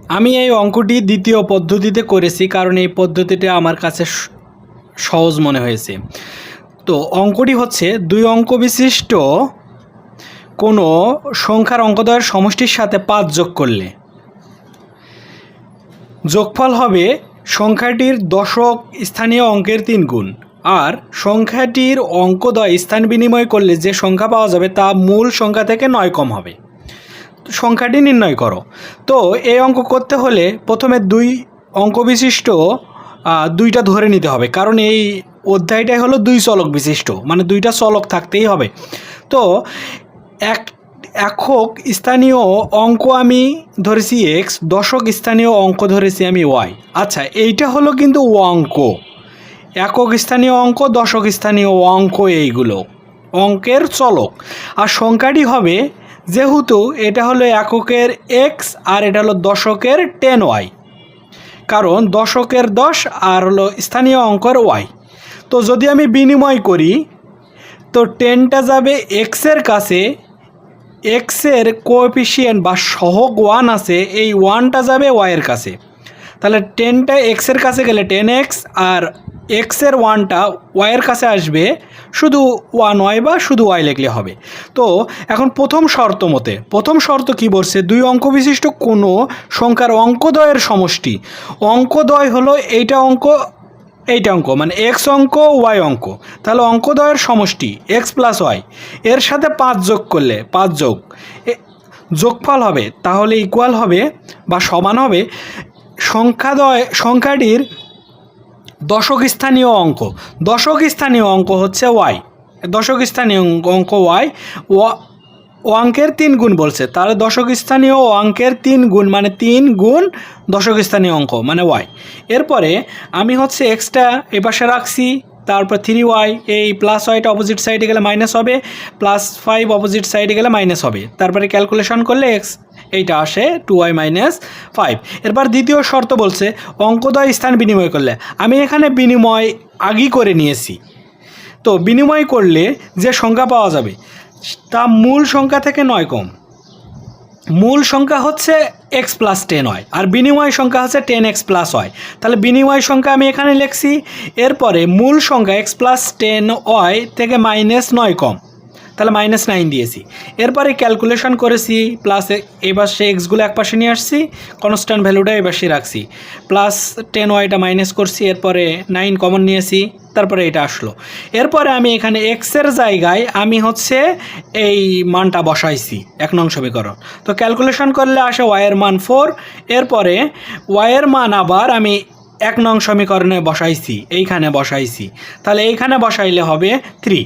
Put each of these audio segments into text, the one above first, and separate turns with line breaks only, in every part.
আমি এই অঙ্কটি দ্বিতীয় পদ্ধতিতে করেছি, কারণ এই পদ্ধতিটা আমার কাছে সহজ মনে হয়েছে। তো অঙ্কটি হচ্ছে 2 অঙ্ক বিশিষ্ট কোনো সংখ্যার অঙ্কদ্বয়ের সমষ্টির সাথে 5 যোগ করলে যোগফল হবে সংখ্যাটির দশক স্থানীয় অঙ্কের 3 গুণ, আর সংখ্যাটির অঙ্কদ্বয় স্থান বিনিময় করলে যে সংখ্যা পাওয়া যাবে তা মূল সংখ্যা থেকে 9 কম হবে। সংখ্যাটি নির্ণয় করো। তো এই অঙ্ক করতে হলে প্রথমে 2 অঙ্ক বিশিষ্ট 2টা ধরে নিতে হবে, কারণ এই অধ্যায়টাই হলো 2 চলক বিশিষ্ট, মানে 2টা চলক থাকতেই হবে। তো একক স্থানীয় অঙ্ক আমি ধরেছি x, দশক স্থানীয় অঙ্ক ধরেছি আমি y। আচ্ছা, এইটা হলো কিন্তু অঙ্ক, একক স্থানীয় অঙ্ক, দশক স্থানীয় অঙ্ক, এইগুলো অঙ্কের চলক। আর সংখ্যাটি হবে, যেহেতু এটা হলো এককের x আর এটা হলো দশকের 10y, কারণ দশকের 10 আর হলো স্থানীয় অঙ্কের y। তো যদি আমি বিনিময় করি তো 10টা যাবে x-এর কাছে, x-এর কোএফিসিয়েন্ট বা সহগ 1 আছে, এই 1টা যাবে y-এর কাছে। তাহলে 10টা x-এর কাছে গেলে 10x, আর x-এর 1টা y-এর কাছে আসবে, শুধু 1y বা শুধু y লিখলে হবে। তো এখন প্রথম শর্ত কি বলছে? 2 অঙ্ক বিশিষ্ট কোনো সংখ্যার অঙ্কদ্বয়ের সমষ্টি। অঙ্কদ্বয় হলো এইটা অঙ্ক মানে x অঙ্ক y অঙ্ক, তাহলে অঙ্কদ্বয়ের সমষ্টি x প্লাস y, এর সাথে 5 যোগ করলে 5 যোগফল হবে, তাহলে ইকুয়াল হবে বা সমান হবে সংখ্যাটির দশক স্থানীয় অঙ্ক। দশক স্থানীয় অঙ্ক হচ্ছে y, দশক স্থানীয় অঙ্ক y অঙ্কের 3 গুণ বলছে, তাহলে দশক স্থানীয় অঙ্কের 3 গুণ মানে 3 গুণ দশক স্থানীয় অঙ্ক মানে y। এরপরে আমি হচ্ছে এক্সটা এপাশে রাখছি, তারপর 3y, এই প্লাস ওয়াইটা অপোজিট সাইডে গেলে মাইনাস হবে, প্লাস 5 অপোজিট সাইডে গেলে মাইনাস হবে, তারপরে ক্যালকুলেশন করলে x এইটা আসে 2y মাইনাস 5। এরপর দ্বিতীয় শর্ত বলছে অঙ্কদ্বয় স্থান বিনিময় করলে। আমি এখানে বিনিময় আগেই করে নিয়েছি। তো বিনিময় করলে যে সংখ্যা পাওয়া যাবে তা মূল সংখ্যা থেকে 9 কম। মূল সংখ্যা হচ্ছে x প্লাস 10y, আর বিনিময় সংখ্যা হচ্ছে 10x প্লাস y। তাহলে বিনিময় সংখ্যা আমি এখানে লিখছি, এরপরে মূল সংখ্যা x প্লাস 10y থেকে -9 কম, তাহলে -9 দিয়েছি। এরপরে ক্যালকুলেশন করেছি, প্লাস এবার সে এক্সগুলো এক পাশে নিয়ে আসছি, কনস্ট্যান্ট ভ্যালুটা এবার সে রাখছি, প্লাস 10yটা মাইনাস করছি, এরপরে 9 কমন নিয়েছি, তারপরে এটা আসলো। এরপরে আমি এখানে এক্সের জায়গায় আমি হচ্ছে এই মানটা বসাইছি 1 নং সমীকরণ। তো ক্যালকুলেশন করলে আসে y-এর মান 4, এরপরে y-এর মান আবার আমি 1 নং সমীকরণে বসাইছি, এইখানে বসাইছি, তাহলে এইখানে বসাইলে হবে 3।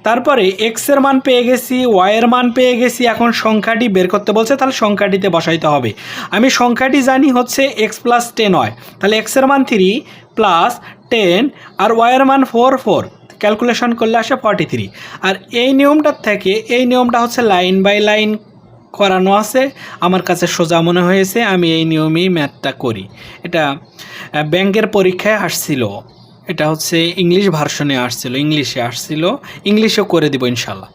তারপরে x-এর মান পেয়ে গেছি, y-এর মান পেয়ে গেছি, এখন সংখ্যাটি বের করতে বলছে, তাহলে সংখ্যাটিতে বসাইতে হবে। আমি সংখ্যাটি জানি হচ্ছে x প্লাস 10y, তাহলে x-এর মান 3 প্লাস 10 আর y-এর মান 4 ক্যালকুলেশন করলে আসে 43। আর এই নিয়মটার থেকে এই নিয়মটা হচ্ছে লাইন বাই লাইন করানো আছে, আমার কাছে সোজা মনে হয়েছে, আমি এই নিয়মেই ম্যাথটা করি। এটা ব্যাংকের পরীক্ষায় আসছিল, এটা হচ্ছে ইংলিশ ভার্সনে আসছিল, ইংলিশে করে দিব ইনশাল্লাহ।